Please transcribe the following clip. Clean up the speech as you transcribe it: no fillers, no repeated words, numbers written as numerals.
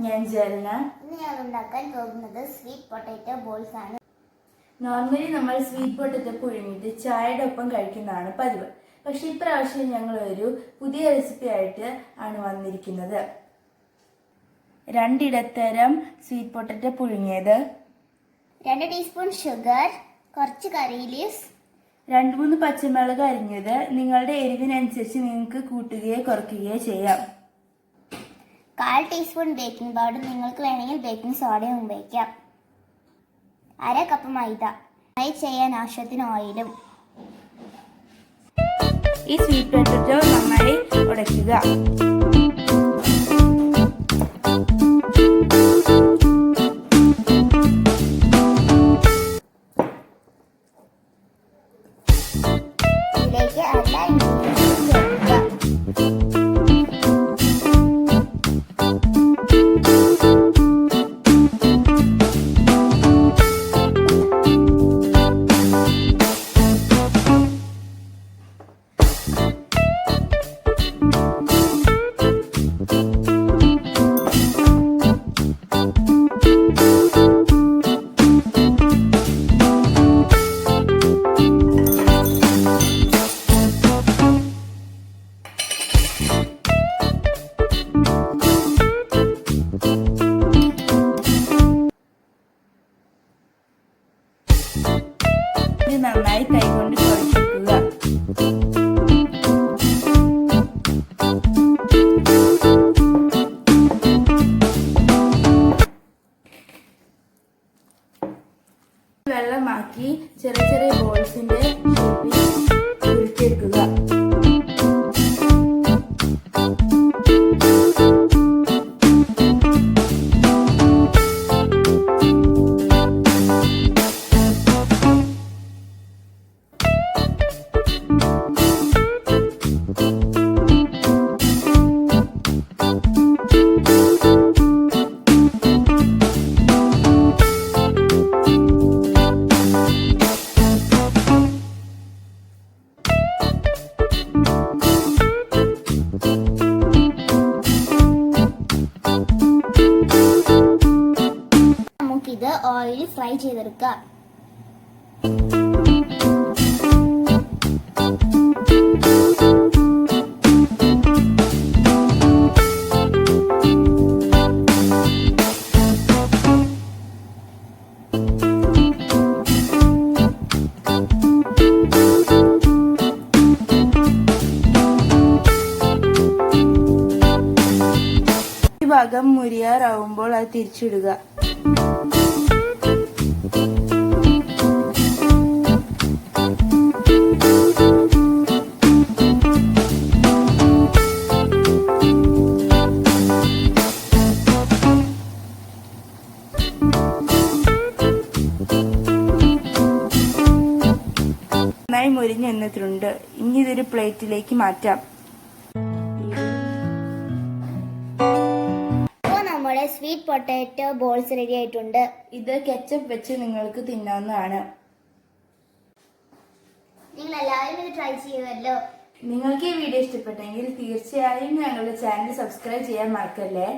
ഞാൻ ജലന. ഇന്ന് ഞാൻ ഉണ്ടാക്കാൻ പോകുന്നത് സ്വീറ്റ് പൊട്ടാറ്റോ ബോൾസ് ആണ്. നോർമലി നമ്മൾ സ്വീറ്റ് പൊട്ടാറ്റോ പുഴുങ്ങിയിട്ട് ചായയുടെ ഒപ്പം കഴിക്കുന്നതാണ് പതിവ്. പക്ഷെ ഇപ്രാവശ്യം ഞങ്ങൾ ഒരു പുതിയ റെസിപ്പി ആയിട്ട് ആണ് വന്നിരിക്കുന്നത്. 2 ഇടത്തരം സ്വീറ്റ് പൊട്ടാറ്റോ പുഴുങ്ങിയത്, 2 ടീസ്പൂൺ ഷുഗർ, കുറച്ച് കറി ലീവ്സ്, 2-3 പച്ചമുളക് അരിഞ്ഞത്. നിങ്ങളുടെ എരിവിനനുസരിച്ച് നിങ്ങൾക്ക് കൂട്ടുകയോ കുറയ്ക്കുകയോ ചെയ്യാം. 1/4 ടീസ്പൂൺ ബേക്കിംഗ് പൗഡർ, നിങ്ങൾക്ക് വേണമെങ്കിൽ ബേക്കിംഗ് സോഡയും ഉപയോഗിക്കാം. 1/2 കപ്പ് മൈദ, ഫ്രൈ ചെയ്യാൻ ആവശ്യത്തിന് ഓയിലും. ഈ സ്വീറ്റ് പൊട്ടാറ്റോ നന്നായി ഉടയ്ക്കുക. ഇതിലേക്ക് എല്ലാ ഇൻഗ്രീഡിയൻസും ചേർക്കുക. ഇത് നന്നായി കൈകൊണ്ട് കുഴച്ചെടുക്കുക. വെള്ളമാക്കി ചെറിയ ചെറിയ ബോൾസിന്റെ ഷേപ്പിൽ ഉരുട്ടിയെടുക്കുക. നമുക്കിത് ഓയിൽ ഫ്രൈ ചെയ്തെടുക്കാം. ഈ ഭാഗം മുരിയാറാവുമ്പോൾ അത് തിരിച്ചിടുക. നന്നായി മുരിഞ്ഞ് എന്നിട്ടുണ്ട്. ഇനി ഇതൊരു പ്ലേറ്റിലേക്ക് മാറ്റാം. നമ്മുടെ സ്വീറ്റ് പൊട്ടാറ്റോ ബോൾസ് റെഡി ആയിട്ടുണ്ട്. ഇത് കെച്ചപ്പ് വെച്ച് നിങ്ങൾക്ക് തിന്നാവുന്നതാണ്. നിങ്ങൾ എല്ലാവരും ഇത് ട്രൈ ചെയ്യുമല്ലോ. നിങ്ങൾക്ക് ഈ വീഡിയോ ഇഷ്ടപ്പെട്ടെങ്കിൽ തീർച്ചയായും ഞങ്ങളുടെ ചാനൽ സബ്സ്ക്രൈബ് ചെയ്യാൻ മറക്കല്ലേ.